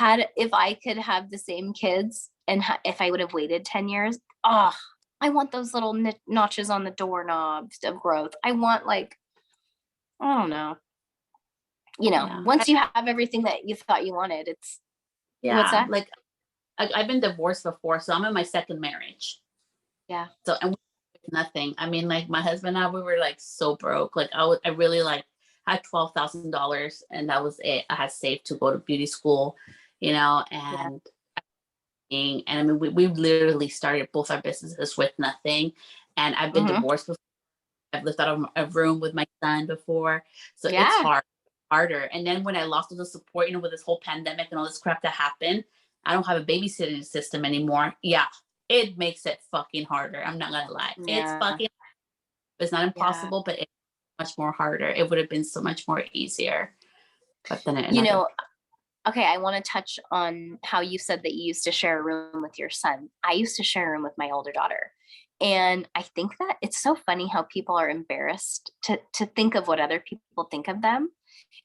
If I could have the same kids and if I would have waited 10 years, oh, I want those little notches on the doorknobs of growth. I want, like, I don't know. You know, Yeah. once you have everything that you thought you wanted, it's, what's Yeah. that? Like I've been divorced before, so I'm in my second marriage. Yeah. So, and nothing. I mean, like my husband and I, we were like so broke. Like I really like had $12,000 and that was it. I had saved to go to beauty school, you know, Yeah. and I mean, we literally started both our businesses with nothing. And I've been divorced before. I've lived out of a room with my son before. So it's Yeah. harder. And then when I lost all the support, you know, with this whole pandemic and all this crap that happened, I don't have a babysitting system anymore. Yeah. It makes it fucking harder. I'm not gonna lie. Yeah. It's not Yeah. impossible, but it's much more harder. It would have been so much more easier. But then You know, okay, I want to touch on how you said that you used to share a room with your son. I used to share a room with my older daughter. And I think that it's so funny how people are embarrassed to think of what other people think of them.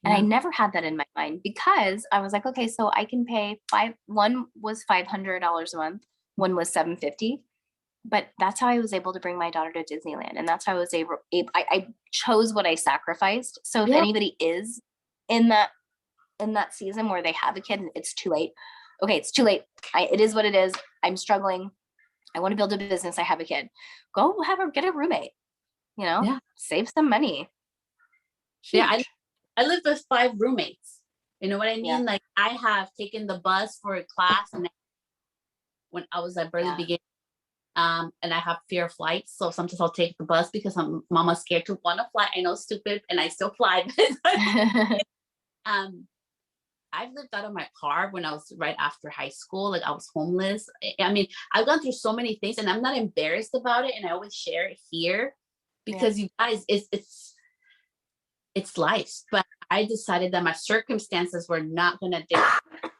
And I never had that in my mind because I was like, okay, so I can pay one was $500 a month, one was $750. But that's how I was able to bring my daughter to Disneyland. And that's how I was I chose what I sacrificed. So if anybody is in that season where they have a kid and it's too late. Okay, it's too late. It is what it is. I'm struggling. I want to build a business. I have a kid. Go get a roommate, save some money. Huge. Yeah, I live with 5 roommates. You know what I mean? Yeah. Like I have taken the bus for a class and when I was at barely beginning. And I have fear of flights. So sometimes I'll take the bus because I'm mama scared to want to fly. I know, stupid, and I still fly. I've lived out of my car when I was right after high school. Like I was homeless. I mean, I've gone through so many things and I'm not embarrassed about it. And I always share it here because you guys, it's life. But I decided that my circumstances were not going to dictate.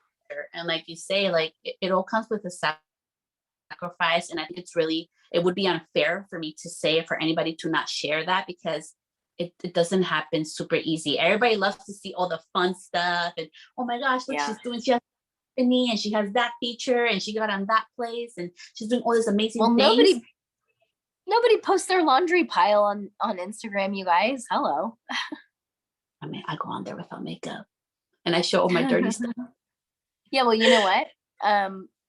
And like you say, like it all comes with a sacrifice. And I think it would be unfair for me to say for anybody to not share that because it doesn't happen super easy. Everybody loves to see all the fun stuff and oh my gosh, look, she's doing, she has company and she has that feature and she got on that place and she's doing all this amazing things. Nobody posts their laundry pile on Instagram, you guys. Hello. I mean, I go on there without makeup and I show all my dirty stuff. Yeah, well, you know what?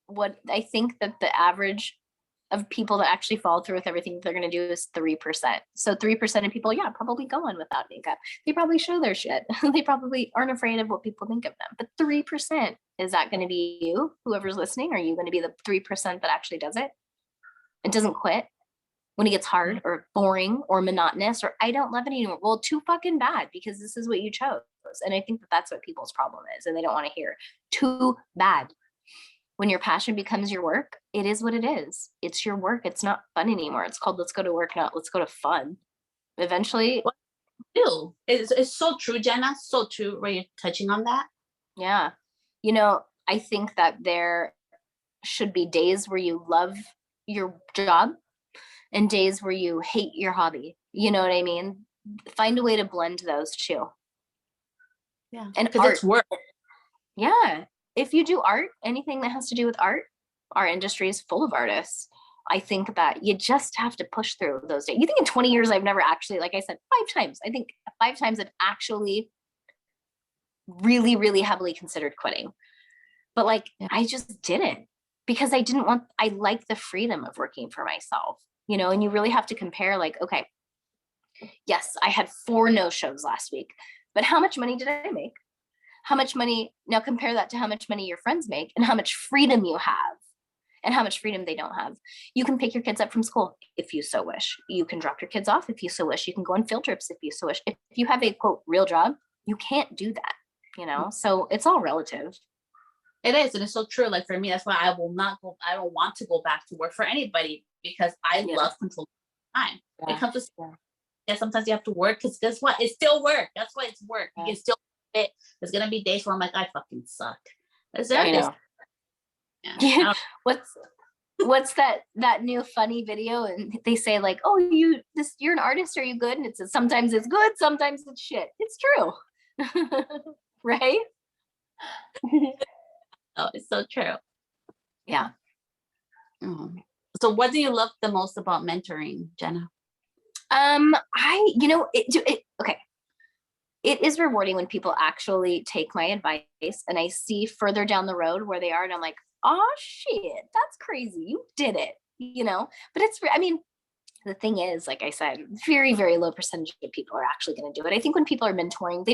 What I think that the average of people that actually follow through with everything they're going to do is 3%. So 3% of people, probably go on without makeup. They probably show their shit. They probably aren't afraid of what people think of them. But 3%, is that going to be you, whoever's listening? Are you going to be the 3% that actually does it and doesn't quit when it gets hard or boring or monotonous or I don't love it anymore? Well, too fucking bad because this is what you chose. And I think that that's what people's problem is. And they don't want to hear too bad. When your passion becomes your work, it is what it is. It's your work. It's not fun anymore. It's called let's go to work, not let's go to fun. Eventually. It's so true, Jena. So true. Were you touching on that? Yeah. I think that there should be days where you love your job and days where you hate your hobby. You know what I mean? Find a way to blend those two. Yeah. And because it's work. Yeah. If you do art, anything that has to do with art, our industry is full of artists. I think that you just have to push through those days. You think in 20 years, I've never actually, like I said, 5 times, I think 5 times I've actually really, really heavily considered quitting. But I just didn't because I like the freedom of working for myself, and you really have to compare okay, yes, I had 4 no-shows last week, but how much money did I make? How much money, now compare that to how much money your friends make and how much freedom you have and how much freedom they don't have. You can pick your kids up from school if you so wish. You can drop your kids off if you so wish. You can go on field trips if you so wish. If you have a quote real job, you can't do that. you know, so it's all relative. It is, and it's so true. Like for me, that's why I don't want to go back to work for anybody, because I love controlling time. It comes with sometimes you have to work, because guess what? It's still work. That's why it's work. You can still fit. There's gonna be days where I'm like, I fucking suck. I know. Yeah. What's that new funny video? And they say like, oh, you're an artist, are you good? And it says sometimes it's good, sometimes it's shit. It's true. Right? Oh, it's so true. Yeah. So what do you love the most about mentoring, Jena? Okay. It is rewarding when people actually take my advice and I see further down the road where they are, and I'm like, oh shit, that's crazy. You did it, you know? But the thing is, like I said, very, very low percentage of people are actually going to do it. I think when people are mentoring,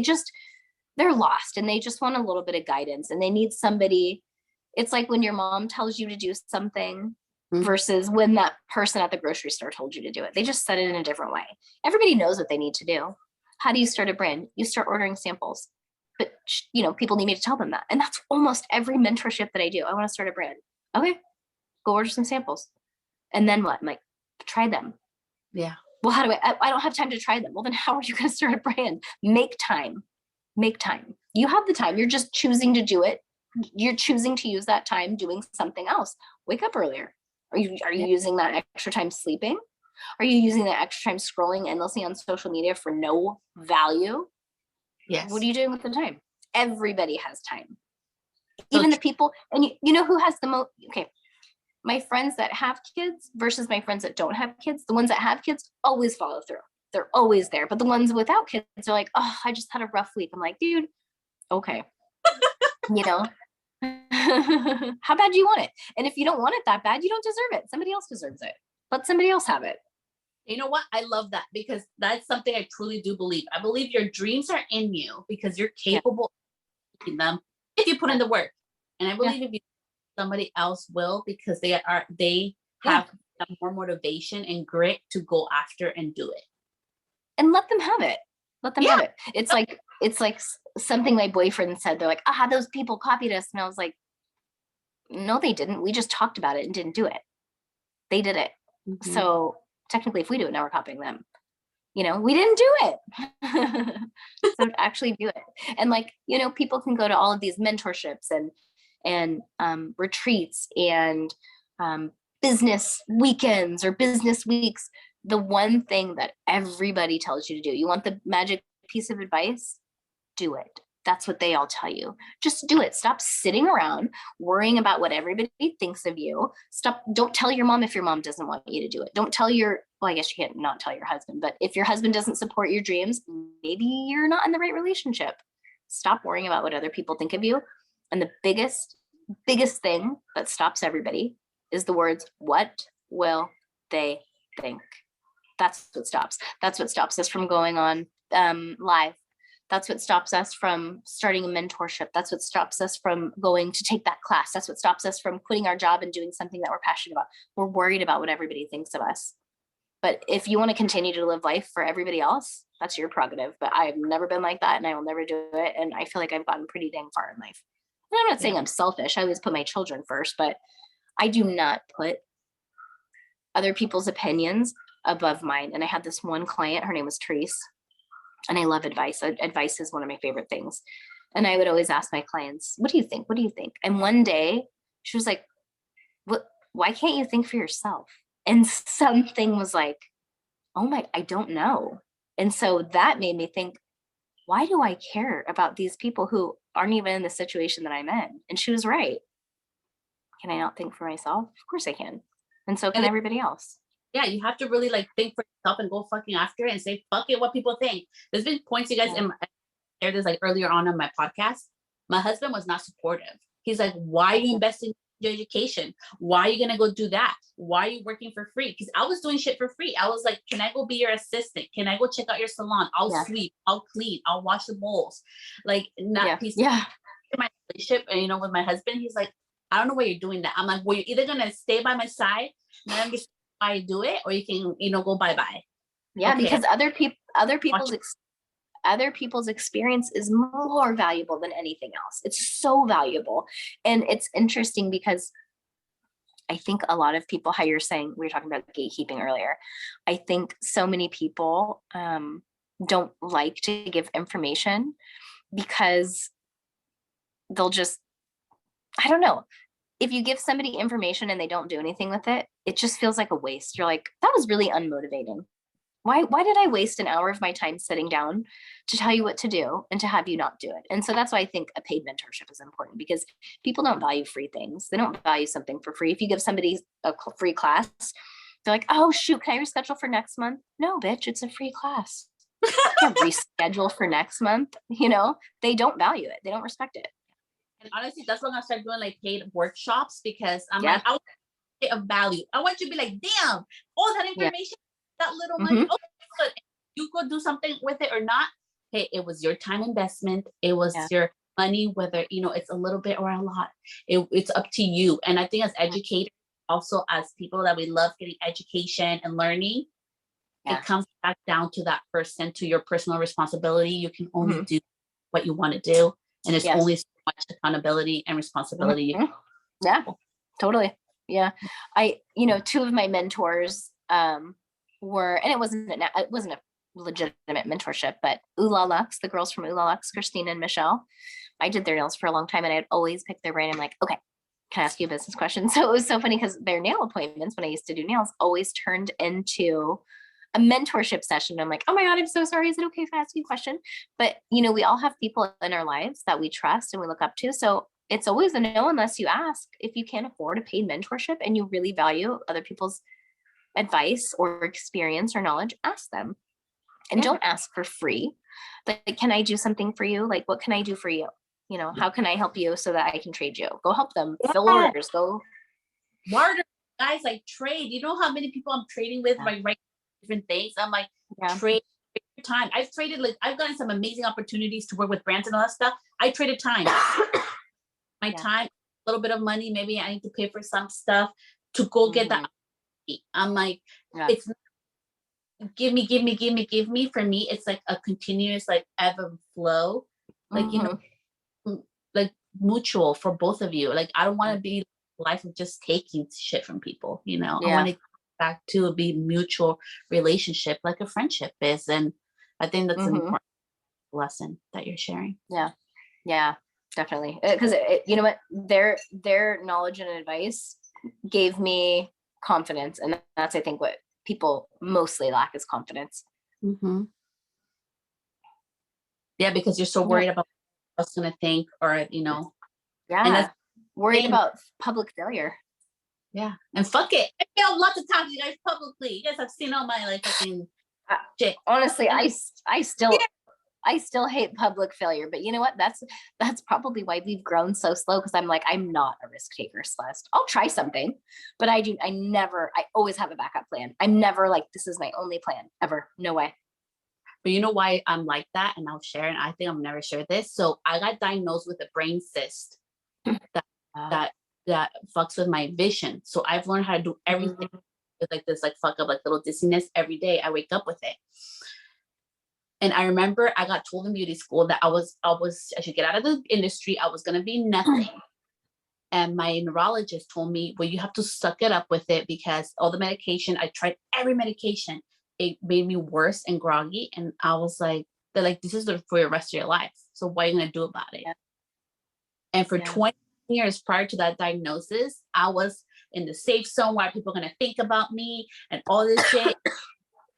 they're lost and they just want a little bit of guidance and they need somebody. It's like when your mom tells you to do something versus when that person at the grocery store told you to do it. They just said it in a different way. Everybody knows what they need to do. How do you start a brand? You start ordering samples. But, people need me to tell them that. And that's almost every mentorship that I do. I want to start a brand. Okay, go order some samples. And then what? I'm like, try them. Yeah. Well, how do I don't have time to try them. Well, then how are you going to start a brand? Make time. You have the time. You're just choosing to do it. You're choosing to use that time doing something else. Wake up earlier. Are you using that extra time sleeping? Are you using that extra time scrolling endlessly on social media for no value? Yes. What are you doing with the time? Everybody has time. Even the people, and you know who has the most, okay, my friends that have kids versus my friends that don't have kids. The ones that have kids always follow through. They're always there. But the ones without kids are like, oh, I just had a rough week. I'm like, dude, okay. How bad do you want it? And if you don't want it that bad, you don't deserve it. Somebody else deserves it. Let somebody else have it. You know what? I love that, because that's something I truly do believe. I believe your dreams are in you because you're capable of doing them if you put in the work. And I believe if you, somebody else will, because they have more motivation and grit to go after and do it. And let them have it. Have it. It's like something my boyfriend said. They're like, those people copied us. And I was like, no, they didn't. We just talked about it and didn't do it. They did it. Mm-hmm. So technically, if we do it, now we're copying them. We didn't do it. So actually do it. And people can go to all of these mentorships and retreats and business weekends or business weeks. The one thing that everybody tells you to do, you want the magic piece of advice? Do it. That's what they all tell you. Just do it. Stop sitting around worrying about what everybody thinks of you. Don't tell your mom if your mom doesn't want you to do it. Don't tell I guess you can't not tell your husband, but if your husband doesn't support your dreams, maybe you're not in the right relationship. Stop worrying about what other people think of you. And the biggest thing that stops everybody is the words, what will they think? That's what stops. That's what stops us from going on live. That's what stops us from starting a mentorship. That's what stops us from going to take that class. That's what stops us from quitting our job and doing something that we're passionate about. We're worried about what everybody thinks of us. But if you want to continue to live life for everybody else, that's your prerogative. But I've never been like that, and I will never do it. And I feel like I've gotten pretty dang far in life. And I'm not saying I'm selfish. I always put my children first, but I do not put other people's opinions above mine. And I had this one client, her name was Therese, and I love advice. Advice is one of my favorite things. And I would always ask my clients, what do you think? What do you think? And one day she was like, why can't you think for yourself? And something was like, I don't know. And so that made me think, why do I care about these people who aren't even in the situation that I'm in? And she was right. Can I not think for myself? Of course I can. And so can everybody else. Yeah, you have to really think for yourself and go fucking after it and say, fuck it, what people think. There's been points you guys shared this earlier on my podcast. My husband was not supportive. He's like, why are you investing in your education? Why are you gonna go do that? Why are you working for free? Because I was doing shit for free. I was like, can I go be your assistant? Can I go check out your salon? I'll sweep, I'll clean, I'll wash the bowls. My relationship, and with my husband, he's like, I don't know why you're doing that. I'm like, well, you're either gonna stay by my side and understand why I do it, or you can, go bye-bye. Yeah, okay. Because other people's other people's experience is more valuable than anything else. It's so valuable. And it's interesting because I think a lot of people, how you're saying, we were talking about gatekeeping earlier. I think so many people don't like to give information because they'll just, I don't know. If you give somebody information and they don't do anything with it, it just feels like a waste. You're like, that was really unmotivating. Why did I waste an hour of my time sitting down to tell you what to do and to have you not do it? And so that's why I think a paid mentorship is important, because people don't value free things. They don't value something for free. If you give somebody a free class, they're like, oh shoot, can I reschedule for next month? No, bitch, it's a free class. You can't reschedule for next month. You know, they don't value it. They don't respect it. And honestly, that's when I started doing like paid workshops, because I'm like, I want a value. I want you to be like, damn, all that information, that little money. Okay, good. You could do something with it or not. Hey, it was your time investment. It was your money, whether, you know, it's a little bit or a lot. It's up to you. And I think as educators, also as people that we love getting education and learning, it comes back down to that person, to your personal responsibility. You can only do what you want to do. And it's only so much accountability and responsibility. Yeah, totally. Yeah. You know, two of my mentors were, and it wasn't a legitimate mentorship, but Ula Lux, the girls from Ula Lux, Christine and Michelle. I did their nails for a long time, and I'd always pick their brain. I'm like, okay, can I ask you a business question? So it was so funny because their nail appointments, when I used to do nails, always turned into a mentorship session. I'm like, oh my God, I'm so sorry. Is it okay if I ask you a question? But, you know, we all have people in our lives that we trust and we look up to. So it's always a no unless you ask. If you can't afford a paid mentorship and you really value other people's advice or experience or knowledge, ask them. And don't ask for free. Like, can I do something for you? Like, what can I do for you? You know, how can I help you so that I can trade you? Go help them, fill orders, go. Barter, guys, like trade. You know how many people I'm trading with, like, right, different things. I'm like, trade your time. I've traded, like, I've gotten some amazing opportunities to work with brands and all that stuff. I traded time. My time, a little bit of money, maybe I need to pay for some stuff to go get that. I'm like, it's give me. For me, it's like a continuous, like, ebb and flow. Like, you know, like mutual for both of you. Like, I don't want to be life of just taking shit from people, you know. I want to get back to be mutual relationship, like a friendship is. And I think that's an important lesson that you're sharing. Yeah, definitely. Because you know what, their knowledge and advice gave me confidence, and that's, I think, what people mostly lack is confidence. Yeah, because you're so worried about what else going to think, or, you know. And that's worried about public failure. Yeah, and fuck it. I failed lots of times, you guys, publicly. You guys have seen all my, like, fucking shit. Honestly, I still hate public failure, but you know what? That's probably why we've grown so slow. Because I'm like, I'm not a risk taker, Celeste. I'll try something, but I always have a backup plan. I'm never like, this is my only plan ever. No way. But you know why I'm like that? And I'll share, and I think I'll never share this. So I got diagnosed with a brain cyst that fucks with my vision. So I've learned how to do everything with, like, this, like, fuck up, like, little dizziness every day. I wake up with it. And I remember I got told in beauty school that I should get out of the industry. I was going to be nothing. And my neurologist told me, well, you have to suck it up with it, because all the medication, I tried every medication. It made me worse and groggy. And I was like, they're like, this is for the rest of your life. So what are you going to do about it? And for 20 years prior to that diagnosis, I was in the safe zone where people are going to think about me and all this shit.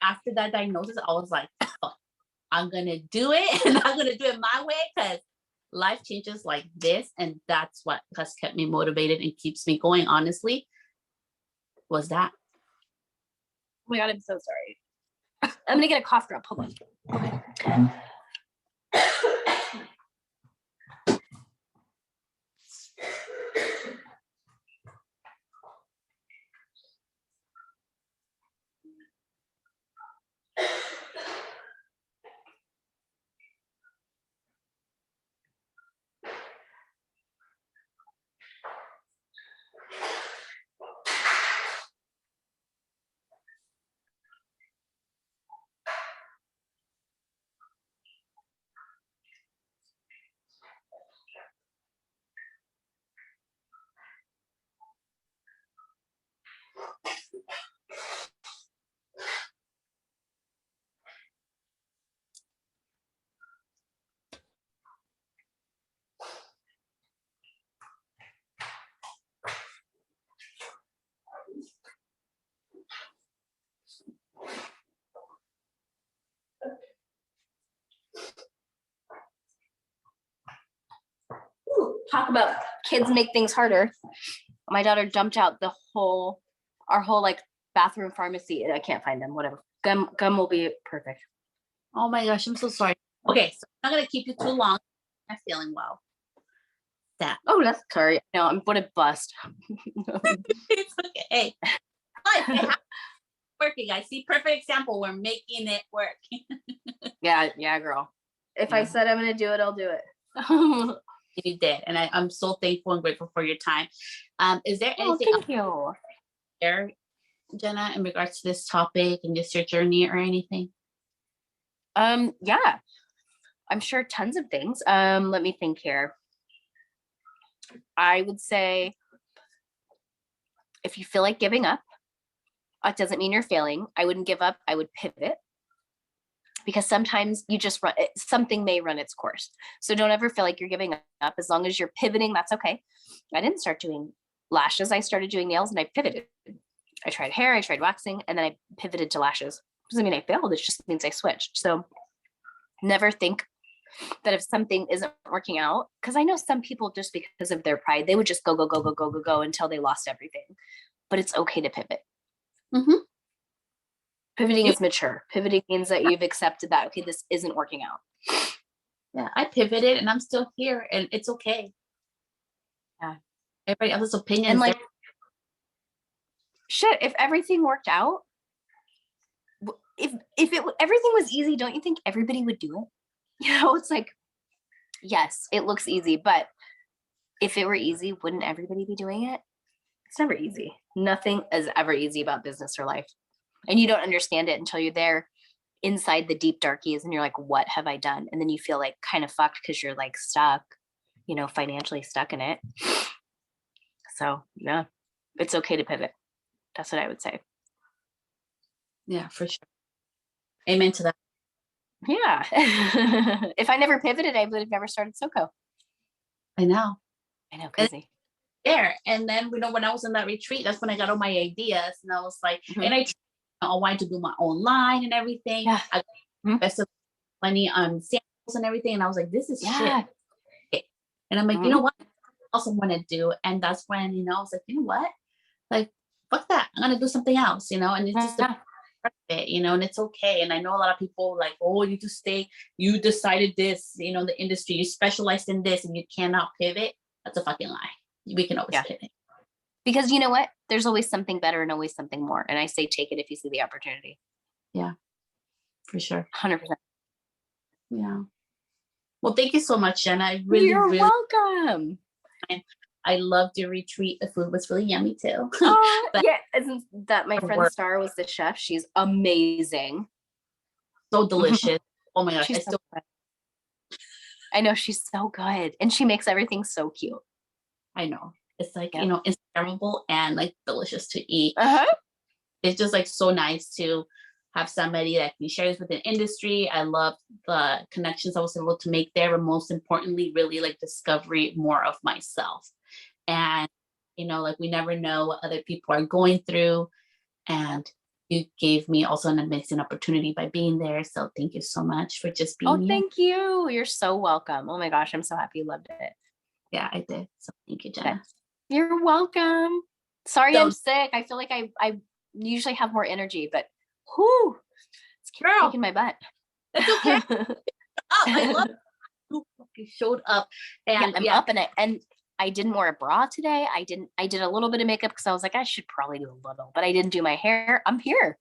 After that diagnosis, I was like, fuck, I'm going to do it. And I'm going to do it my way, because life changes like this. And that's what has kept me motivated and keeps me going, honestly, was that. Oh my God, I'm so sorry. I'm going to get a cough drop. Hold on. talk about kids make things harder. My daughter dumped out our whole like bathroom pharmacy, and I can't find them. Whatever. Gum will be perfect. Oh my gosh, I'm so sorry. Okay, so I'm not gonna keep you too long. I'm feeling well. That. Oh, that's sorry. No, I'm gonna bust. It's okay. But it has working. I see. Perfect example. We're making it work. Yeah, girl. If I said I'm gonna do it, I'll do it. You did, and I'm so thankful and grateful for your time. Is there anything thank you. there, Jena, in regards to this topic and just your journey or anything? Yeah, I'm sure tons of things. Let me think here. I would say if you feel like giving up, it doesn't mean you're failing. I wouldn't give up. I would pivot, because sometimes you just something may run its course. So don't ever feel like you're giving up. As long as you're pivoting, that's okay. I didn't start doing lashes. I started doing nails, and I pivoted. I tried hair, I tried waxing, and then I pivoted to lashes. Doesn't mean I failed. It just means I switched. So never think that if something isn't working out, because I know some people, just because of their pride, they would just go until they lost everything. But it's okay to pivot. Mm-hmm. Pivoting is mature. Pivoting means that you've accepted that, okay, this isn't working out. Yeah, I pivoted and I'm still here, and it's okay. Yeah. Everybody else's opinion. And like, shit, if everything worked out, if everything was easy, don't you think everybody would do it? You know, it's like, yes, it looks easy, but if it were easy, wouldn't everybody be doing it? It's never easy. Nothing is ever easy about business or life. And you don't understand it until you're there inside the deep darkies and you're like, what have I done? And then you feel like kind of fucked because you're like stuck, you know, financially stuck in it. So yeah, it's okay to pivot. That's what I would say. Yeah, for sure. Amen to that. Yeah. If I never pivoted, I would have never started Soco. I know. Crazy. There. And then, you know, when I was in that retreat, that's when I got all my ideas. And I was like, and I wanted to do my own line and everything. Yeah. I invested money on samples and everything. And I was like, this is shit. And I'm like, you know what? I also want to do. And that's when, you know, I was like, you know what? Like, fuck that. I'm going to do something else, you know? And it's just it, you know, and it's okay. And I know a lot of people like, oh, you just stay, you decided this, you know, the industry, you specialized in this and you cannot pivot. That's a fucking lie. We can always pivot. Because you know what? There's always something better and always something more. And I say, take it if you see the opportunity. Yeah, for sure. 100%. Yeah. Well, thank you so much, Jena. I really, You're really welcome. I loved your retreat. The food was really yummy too. Yeah, isn't that my friend Star was the chef? She's amazing. So delicious. Oh my gosh. I know, she's so good. And she makes everything so cute. I know. It's like, you know, Instagrammable and like delicious to eat. It's just like so nice to have somebody that can share this with an industry. I love the connections I was able to make there, but most importantly, really like discovery more of myself. And, you know, like we never know what other people are going through. And you gave me also an amazing opportunity by being there. So thank you so much for just being here. Thank you. You're so welcome. Oh my gosh, I'm so happy you loved it. Yeah, I did. So thank you, Jena. You're welcome. Sorry, I'm sick. I feel like I usually have more energy, but whoo, it's kicking my butt. It's okay. I love you showed up, and I'm up, and I didn't wear a bra today. I did a little bit of makeup because I was like, I should probably do a little, but I didn't do my hair. I'm here.